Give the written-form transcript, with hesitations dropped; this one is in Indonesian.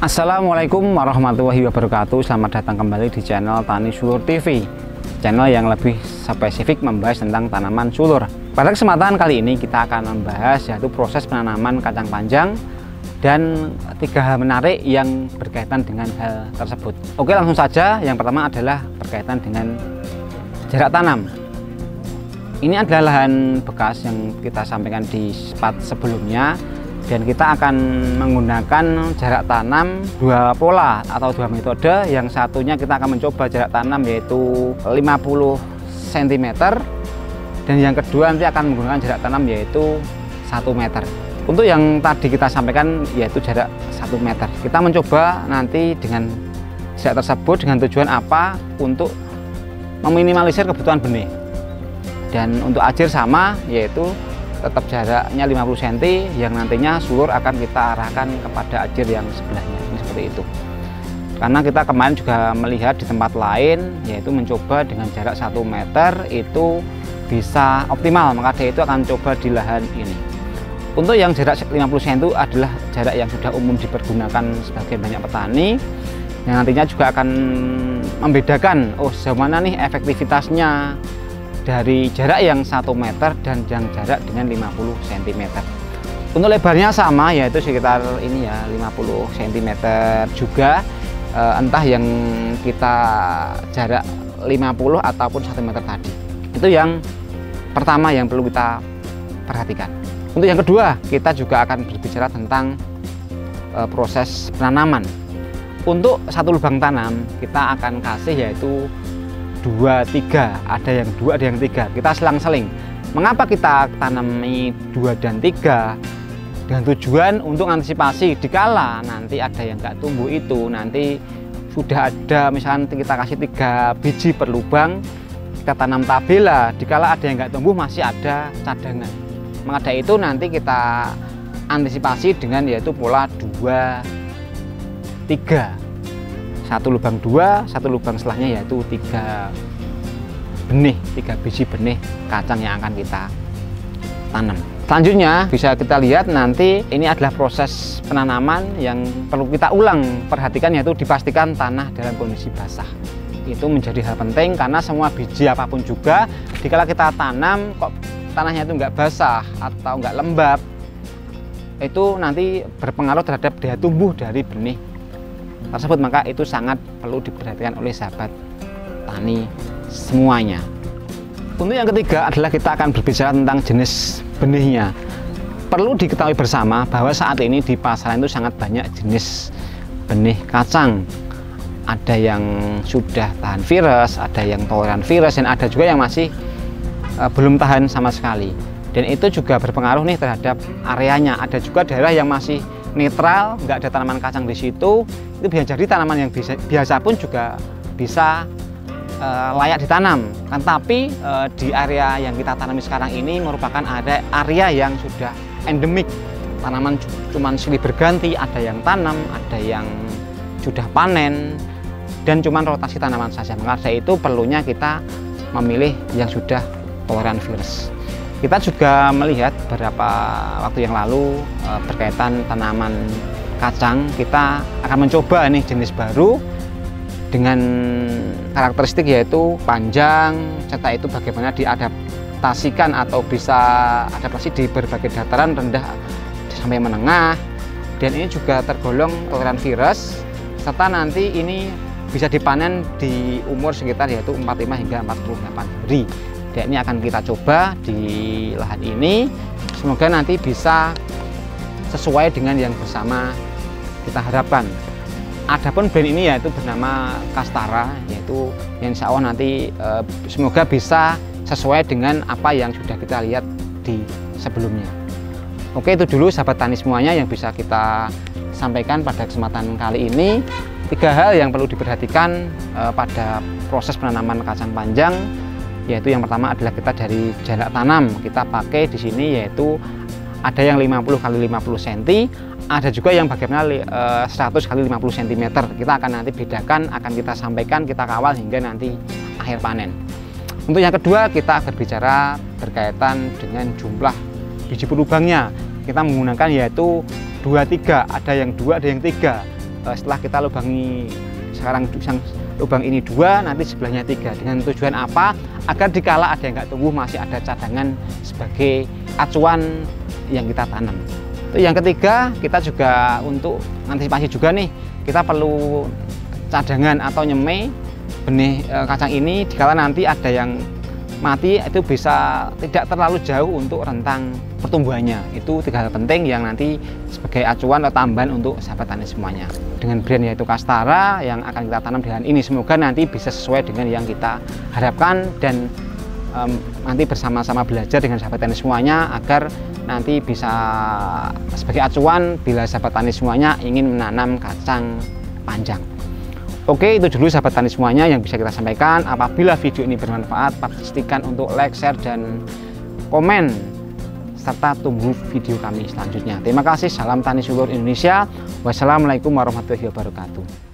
Assalamualaikum warahmatullahi wabarakatuh. Selamat datang kembali di channel Tani Sulur TV, channel yang lebih spesifik membahas tentang tanaman sulur. Pada kesempatan kali ini kita akan membahas yaitu proses penanaman kacang panjang dan 3 hal menarik yang berkaitan dengan hal tersebut. Oke, langsung saja. Yang pertama adalah berkaitan dengan jarak tanam. Ini adalah lahan bekas yang kita sampaikan di part sebelumnya, dan kita akan menggunakan jarak tanam 2 pola atau 2 metode. Yang satunya kita akan mencoba jarak tanam yaitu 50 cm, dan yang kedua nanti akan menggunakan jarak tanam yaitu 1 meter. Untuk yang tadi kita sampaikan yaitu jarak 1 meter, kita mencoba nanti dengan jarak tersebut dengan tujuan apa? Untuk meminimalisir kebutuhan benih. Dan untuk ajir sama, yaitu tetap jaraknya 50 cm yang nantinya sulur akan kita arahkan kepada ajir yang sebelahnya. Ini seperti itu. Karena kita kemarin juga melihat di tempat lain yaitu mencoba dengan jarak 1 meter itu bisa optimal, maka dari itu akan coba di lahan ini. Untuk yang jarak 50 cm itu adalah jarak yang sudah umum dipergunakan sebagian banyak petani, yang nantinya juga akan membedakan sejauh mana nih efektivitasnya dari jarak yang 1 meter dan yang jarak dengan 50 cm. Untuk lebarnya sama, yaitu sekitar ini ya 50 cm juga, entah yang kita jarak 50 ataupun 1 meter tadi. Itu yang pertama yang perlu kita perhatikan. Untuk yang kedua, kita juga akan berbicara tentang proses penanaman. Untuk 1 lubang tanam kita akan kasih yaitu 2, 3, ada yang 2, ada yang 3. Kita selang-seling. Mengapa kita tanami 2 dan 3? Dengan tujuan untuk antisipasi dikala nanti ada yang nggak tumbuh itu, nanti sudah ada misalnya kita kasih 3 biji per lubang, kita tanam tabela, dikala ada yang nggak tumbuh masih ada cadangan. Maka dari itu nanti kita antisipasi dengan yaitu pola 2, 3. 1 lubang 2, 1 lubang setelahnya yaitu 3 biji benih kacang yang akan kita tanam. Selanjutnya bisa kita lihat nanti ini adalah proses penanaman yang perlu kita ulang perhatikan, yaitu dipastikan tanah dalam kondisi basah. Itu menjadi hal penting karena semua biji apapun juga dikala kita tanam kok tanahnya itu nggak basah atau nggak lembab, itu nanti berpengaruh terhadap daya tumbuh dari benih tersebut. Maka itu sangat perlu diperhatikan oleh sahabat tani semuanya. Untuk yang ketiga adalah kita akan berbicara tentang jenis benihnya. Perlu diketahui bersama bahwa saat ini di pasaran itu sangat banyak jenis benih kacang. Ada yang sudah tahan virus, ada yang toleran virus, dan ada juga yang masih belum tahan sama sekali. Dan itu juga berpengaruh nih terhadap areanya. Ada juga daerah yang masih netral, nggak ada tanaman kacang di situ, itu bisa jadi tanaman yang biasa pun juga bisa layak ditanam. Kan tapi di area yang kita tanami sekarang ini merupakan area yang sudah endemik, tanaman cuman silih berganti, ada yang tanam, ada yang sudah panen, dan cuman rotasi tanaman saja. Maka dari itu perlunya kita memilih yang sudah toleran virus. Kita juga melihat beberapa waktu yang lalu berkaitan tanaman kacang, kita akan mencoba nih jenis baru dengan karakteristik yaitu panjang, serta itu bagaimana diadaptasikan atau bisa adaptasi di berbagai dataran rendah sampai menengah, dan ini juga tergolong toleran virus, serta nanti ini bisa dipanen di umur sekitar yaitu 45 hingga 48 hari. Dan ini akan kita coba di lahan ini, semoga nanti bisa sesuai dengan yang bersama kita harapkan. Adapun brand ini yaitu bernama Kastara, yaitu yang insya Allah nanti semoga bisa sesuai dengan apa yang sudah kita lihat di sebelumnya. Oke, itu dulu sahabat tani semuanya yang bisa kita sampaikan pada kesempatan kali ini. 3 hal yang perlu diperhatikan pada proses penanaman kacang panjang, yaitu yang pertama adalah kita dari jarak tanam kita pakai di sini yaitu ada yang 50 x 50 cm, ada juga yang bagaimana 100 x 50 cm. Kita akan nanti bedakan, akan kita sampaikan, kita kawal hingga nanti akhir panen. Untuk yang kedua kita berbicara berkaitan dengan jumlah biji per lubangnya. Kita menggunakan yaitu 2, 3, ada yang 2, ada yang 3. setelah kita lubangi sekarang lubang ini 2, nanti sebelahnya 3. Dengan tujuan apa? Agar dikala ada yang nggak tumbuh masih ada cadangan sebagai acuan yang kita tanam. Itu yang ketiga, kita juga untuk antisipasi juga nih, kita perlu cadangan atau nyemai benih kacang ini dikala nanti ada yang mati, itu bisa tidak terlalu jauh untuk rentang pertumbuhannya. Itu 3 hal penting yang nanti sebagai acuan atau tambahan untuk sahabat tani semuanya. Dengan brand yaitu Kastara yang akan kita tanam dengan ini, semoga nanti bisa sesuai dengan yang kita harapkan dan nanti bersama-sama belajar dengan sahabat tani semuanya agar nanti bisa sebagai acuan bila sahabat tani semuanya ingin menanam kacang panjang. Oke, itu dulu sahabat tani semuanya yang bisa kita sampaikan. Apabila video ini bermanfaat, pastikan untuk like, share, dan komen, serta tunggu video kami selanjutnya. Terima kasih, salam tani seluruh Indonesia. Wassalamualaikum warahmatullahi wabarakatuh.